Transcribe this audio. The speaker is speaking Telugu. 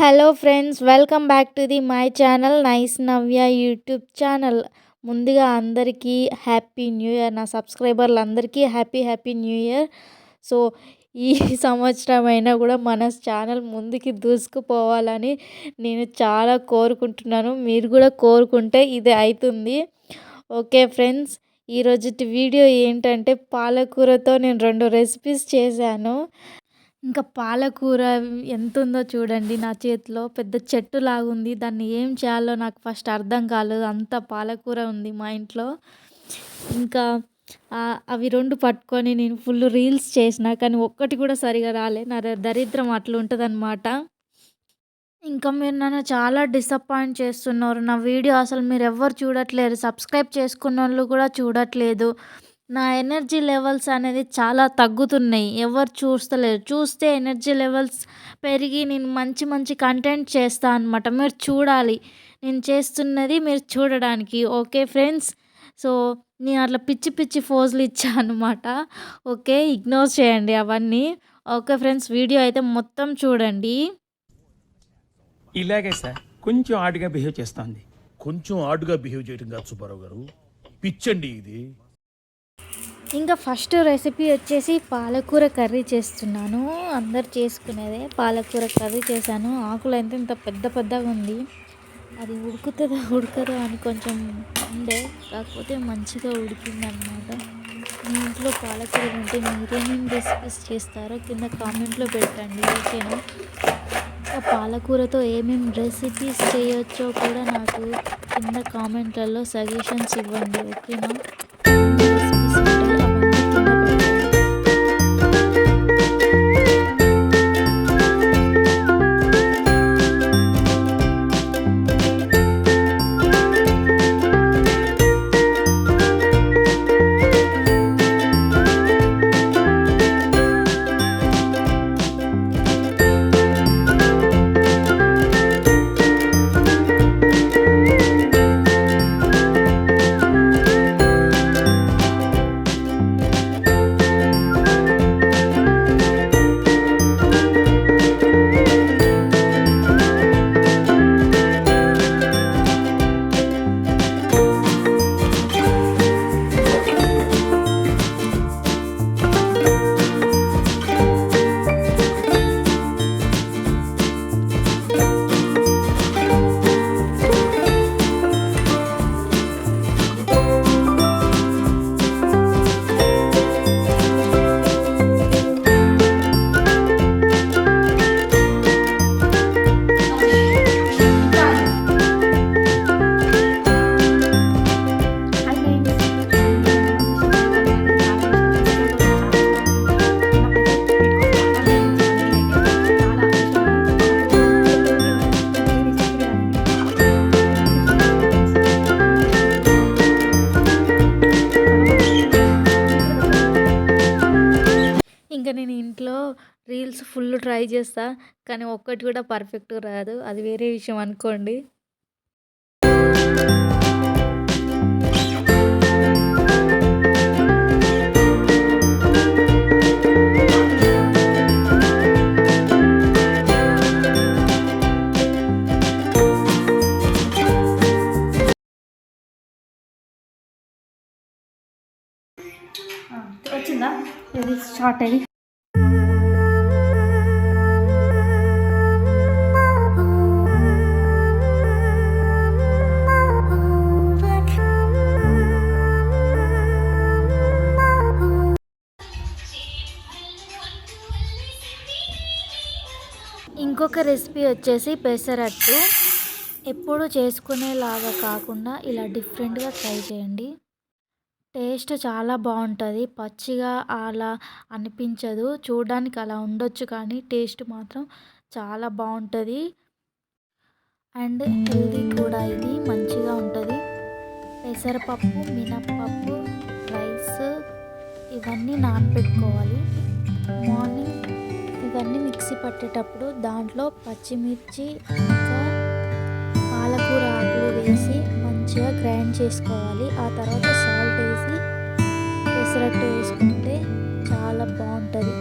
Hello friends. Welcome back to my channel nice Navya YouTube channel. ముందుగా అందరికీ హ్యాపీ న్యూ ఇయర్. నా సబ్స్క్రైబర్లందరికీ హ్యాపీ న్యూ ఇయర్. సో, ఈ సంవత్సరం అయినా కూడా మన ఛానల్ ముందుకి దూసుకుపోవాలని నేను చాలా కోరుకుంటున్నాను. మీరు కూడా కోరుకుంటే ఇది అవుతుంది. ఓకే ఫ్రెండ్స్, ఈరోజుటి వీడియో ఏంటంటే పాలకూరతో నేను 2 రెసిపీస్ చేశాను. ఇంకా పాలకూర ఎంతుందో చూడండి. నా చేతిలో పెద్ద చెట్టులాగుంది. దాన్ని ఏం చేయాలో నాకు ఫస్ట్ అర్థం కాలేదు. అంత పాలకూర ఉంది మా ఇంట్లో. ఇంకా అవి 2 పట్టుకొని నేను ఫుల్ రీల్స్ చేసిన. కానీ ఒక్కటి కూడా సరిగా రాలే. నా దరిద్రం అట్లుంటదనమాట. ఇంకా మీరు నన్ను చాలా డిసప్పాయింట్ చేస్తున్నారు. నా వీడియో అసలు మీరెవ్వరు చూడట్లేరు. సబ్స్క్రైబ్ చేసుకున్నోళ్ళు కూడా చూడట్లేదు. నా ఎనర్జీ లెవెల్స్ అనేది చాలా తగ్గుతున్నాయి. ఎవరు చూస్తలేరు. చూస్తే ఎనర్జీ లెవెల్స్ పెరిగి నేను మంచి కంటెంట్ చేస్తా అనమాట. మీరు చూడాలి. నేను చేస్తున్నది మీరు చూడడానికి. Okay friends. సో, నేను అట్లా పిచ్చి ఫోజులు ఇచ్చా అనమాట. ఓకే, ఇగ్నోర్ చేయండి అవన్నీ. ఓకే ఫ్రెండ్స్, వీడియో అయితే మొత్తం చూడండి. ఇలాగే సార్ కొంచెం ఆడుగా బిహేవ్ చేస్తోంది. కొంచెం ఆడుగా బిహేవ్ చేయడం కాదు సుబ్బారావు గారు, పిచ్చండి ఇది. ఇంకా ఫస్ట్ రెసిపీ వచ్చేసి పాలకూర కర్రీ చేస్తున్నాను. అందరు చేసుకునేదే పాలకూర కర్రీ చేశాను. ఆకులు అయితే ఇంత పెద్దగా ఉంది. అది ఉడుకుతుందా ఉడకదా అని కొంచెం ఉండే, కాకపోతే మంచిగా ఉడికింది అనమాట. మీ ఇంట్లో పాలకూర ఉంటే మీరేమేమి రెసిపీస్ చేస్తారో కింద కామెంట్లో పెట్టండి. ఓకేనా? పాలకూరతో ఏమేమి రెసిపీస్ చేయొచ్చో కూడా నాకు కింద కామెంట్లలో సజెషన్స్ ఇవ్వండి. ఓకేనా? ఇంకా నేను ఇంట్లో రీల్స్ ఫుల్ ట్రై చేస్తా, కానీ ఒక్కటి కూడా పర్ఫెక్ట్గా రాదు. అది వేరే విషయం అనుకోండి. వచ్చిందా? ఇది షార్ట్ అది. ఇంకొక రెసిపీ వచ్చేసి పెసరట్టు. ఎప్పుడు చేసుకునేలాగా కాకుండా ఇలా డిఫరెంట్గా ట్రై చేయండి. టేస్ట్ చాలా బాగుంటుంది. పచ్చిగా అలా అనిపించదు. చూడడానికి అలా ఉండొచ్చు కానీ టేస్ట్ మాత్రం చాలా బాగుంటుంది. అండ్ హెల్దీ కూడా. ఇది మంచిగా ఉంటుంది. పెసరపప్పు, మినప్పప్పు, రైస్ ఇవన్నీ నానబెట్టుకోవాలి. మార్నింగ్ ఇవన్నీ మిక్సీ పట్టేటప్పుడు దాంట్లో పచ్చిమిర్చి ఇంకా పాలకూర ఆకులు వేసి మంచిగా గ్రైండ్ చేసుకోవాలి. ఆ తర్వాత సాల్ట్ వేసి పెసరట్టు వేసుకుంటే చాలా బాగుంటుంది.